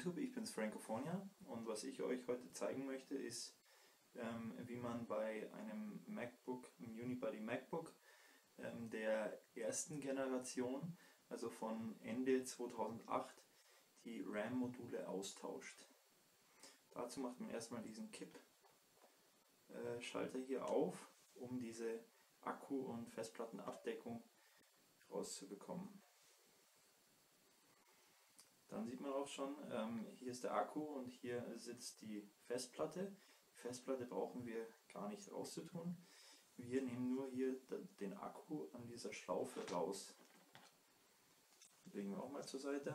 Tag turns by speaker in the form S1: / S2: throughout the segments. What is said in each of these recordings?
S1: YouTube, ich bin's Francofonia und was ich euch heute zeigen möchte ist, wie man bei einem MacBook, einem Unibody MacBook der ersten Generation, also von Ende 2008, die RAM-Module austauscht. Dazu macht man erstmal diesen Kipp-Schalter hier auf, um diese Akku- und Festplattenabdeckung rauszubekommen. Dann sieht man auch schon, hier ist der Akku und hier sitzt die Festplatte. Die Festplatte brauchen wir gar nicht rauszutun. Wir nehmen nur hier den Akku an dieser Schlaufe raus. Legen wir auch mal zur Seite.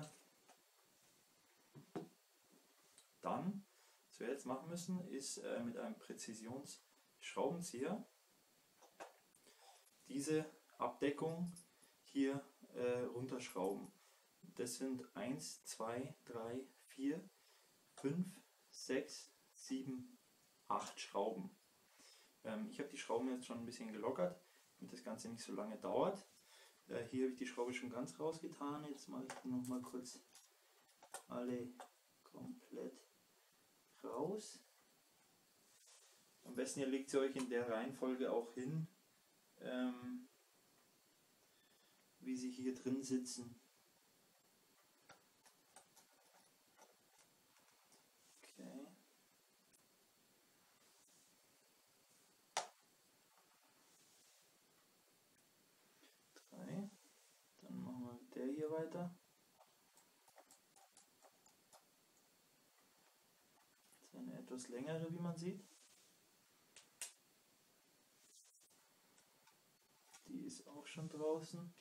S1: Dann, was wir jetzt machen müssen, ist mit einem Präzisionsschraubenzieher diese Abdeckung hier runterschrauben. Das sind 1, 2, 3, 4, 5, 6, 7, 8 Schrauben. Ich habe die Schrauben jetzt schon ein bisschen gelockert, damit das Ganze nicht so lange dauert. Hier habe ich die Schraube schon ganz rausgetan. Jetzt mache ich die nochmal kurz alle komplett raus. Am besten ihr legt sie euch in der Reihenfolge auch hin, wie sie hier drin sitzen. Okay. Dann machen wir mit der hier weiter. Das ist eine etwas längere, wie man sieht. Die ist auch schon draußen.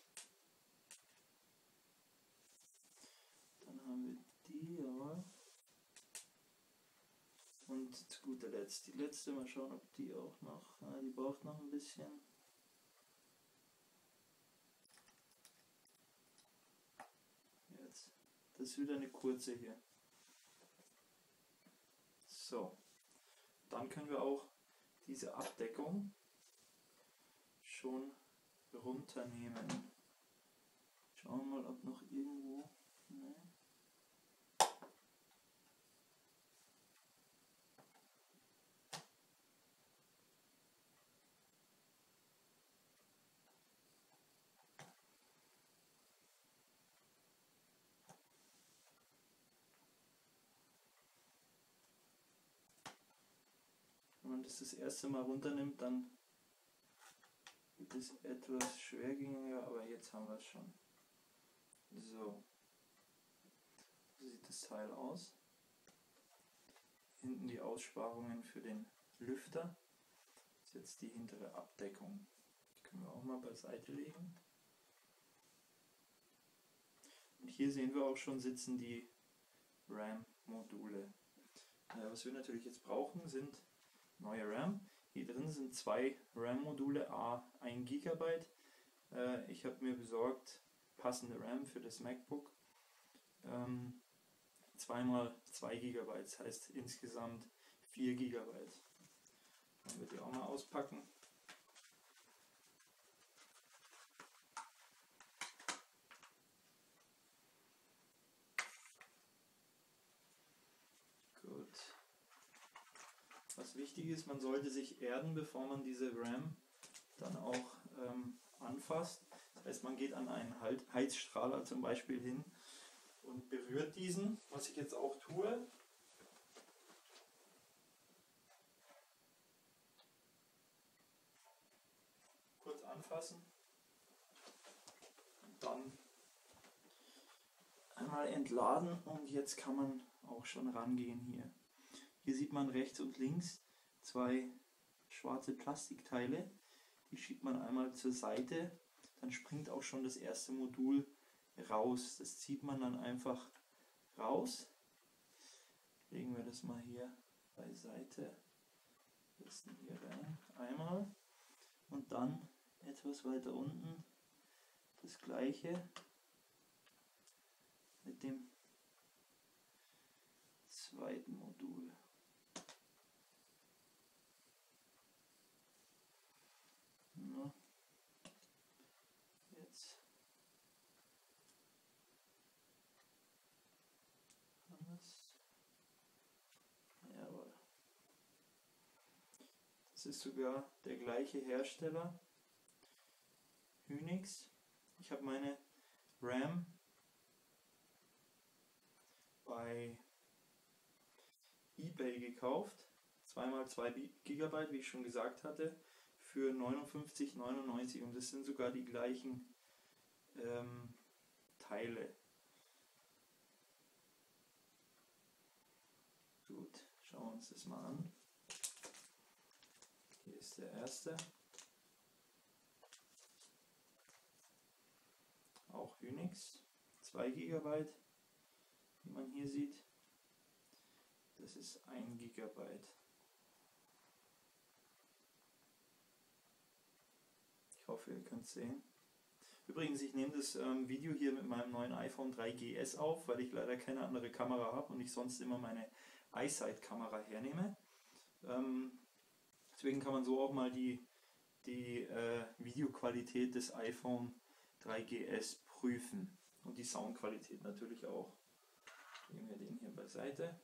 S1: Dann haben wir die, jawohl. Und zu guter Letzt die letzte, mal schauen, ob die auch noch, die braucht noch ein bisschen. Jetzt, das ist wieder eine kurze hier. So, dann können wir auch diese Abdeckung schon runternehmen. Schauen wir mal, ob noch irgendwo. Nee. Wenn man das erste Mal runternimmt, dann wird es etwas schwergängiger, aber jetzt haben wir es schon. So sieht das Teil aus. Hinten die Aussparungen für den Lüfter. Das ist jetzt die hintere Abdeckung. Die können wir auch mal beiseite legen. Und hier sehen wir auch schon, sitzen die RAM-Module. Was wir natürlich jetzt brauchen, sind neue RAM. Hier drin sind 2 RAM-Module, A1 GB. Ich habe mir besorgt passende RAM für das MacBook. 2x2 GB, das heißt insgesamt 4 GB. Dann wird die auch mal auspacken. Gut. Was wichtig ist, man sollte sich erden, bevor man diese RAM dann auch anfasst. Das heißt, man geht an einen Heizstrahler zum Beispiel hin und berührt diesen, was ich jetzt auch tue. Kurz anfassen und dann einmal entladen und jetzt kann man auch schon rangehen hier. Hier sieht man rechts und links 2 schwarze Plastikteile, die schiebt man einmal zur Seite, dann springt auch schon das erste Modul raus. Das zieht man dann einfach raus. Legen wir das mal hier beiseite. Jetzt hier rein. Einmal. Und dann etwas weiter unten das gleiche mit dem zweiten Modul. Na, jetzt haben wir es. Es ist sogar der gleiche Hersteller, Hynix. Ich habe meine RAM bei eBay gekauft, 2x2 GB, wie ich schon gesagt hatte, für 59,99 und das sind sogar die gleichen Teile. Gut, schauen wir uns das mal an. Hier ist der erste. Auch Hynix, 2 GB, wie man hier sieht. Das ist 1 GB. Ich hoffe, ihr könnt es sehen. Übrigens, ich nehme das Video hier mit meinem neuen iPhone 3GS auf, weil ich leider keine andere Kamera habe und ich sonst immer meine iSight-Kamera hernehme. Deswegen kann man so auch mal die Videoqualität des iPhone 3GS prüfen und die Soundqualität natürlich auch. Nehmen wir den hier beiseite.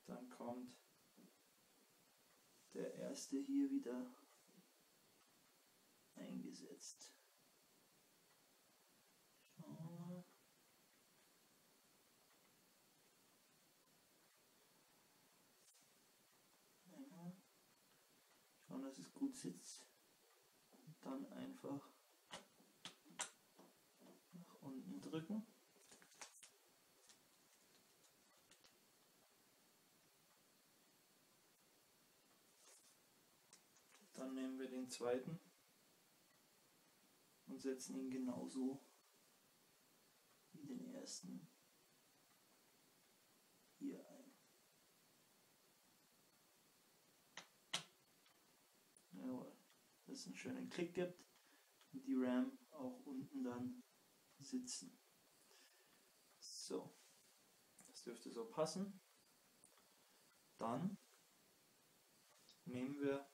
S1: Dann kommt der erste hier wieder eingesetzt. Schauen wir mal. Schauen, dass es gut sitzt. Und dann einfach nach unten drücken. Dann nehmen wir den zweiten und setzen ihn genauso wie den ersten hier ein. Jawohl, dass es einen schönen Klick gibt und die RAM auch unten dann sitzen. So, das dürfte so passen. Dann nehmen wir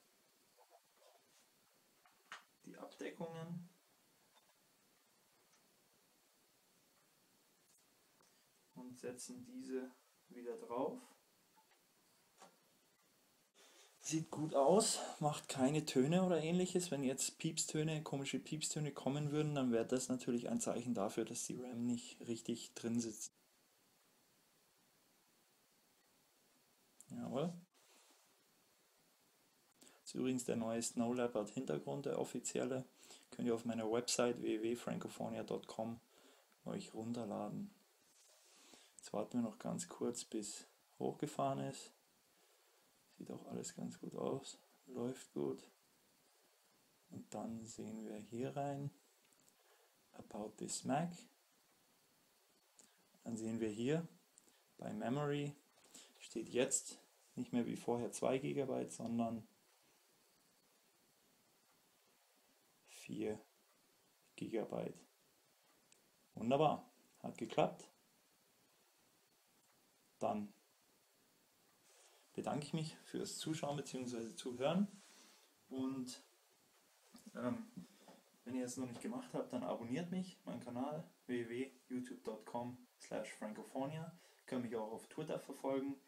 S1: die Abdeckungen und setzen diese wieder drauf. Sieht gut aus, macht keine Töne oder ähnliches. Wenn jetzt Piepstöne, komische Piepstöne kommen würden, dann wäre das natürlich ein Zeichen dafür, dass die RAM nicht richtig drin sitzt. Jawohl. Das ist übrigens der neue Snow Leopard Hintergrund, der offizielle. Könnt ihr auf meiner Website www.francophonia.com euch runterladen. Jetzt warten wir noch ganz kurz, bis hochgefahren ist. Sieht auch alles ganz gut aus, läuft gut. Und dann sehen wir hier rein, About this Mac. Dann sehen wir hier, bei Memory steht jetzt nicht mehr wie vorher 2 GB, sondern 4 GB. Wunderbar, hat geklappt. Dann bedanke ich mich fürs Zuschauen bzw. Zuhören und wenn ihr es noch nicht gemacht habt, dann abonniert mich, meinen Kanal www.youtube.com/francophonia. Ihr könnt mich auch auf Twitter verfolgen,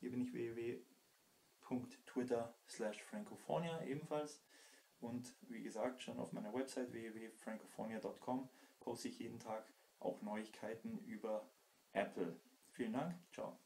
S1: hier bin ich www.twitter/francophonia ebenfalls und wie gesagt schon auf meiner Website www.francophonia.com poste ich jeden Tag auch Neuigkeiten über Apple. Vielen Dank, ciao.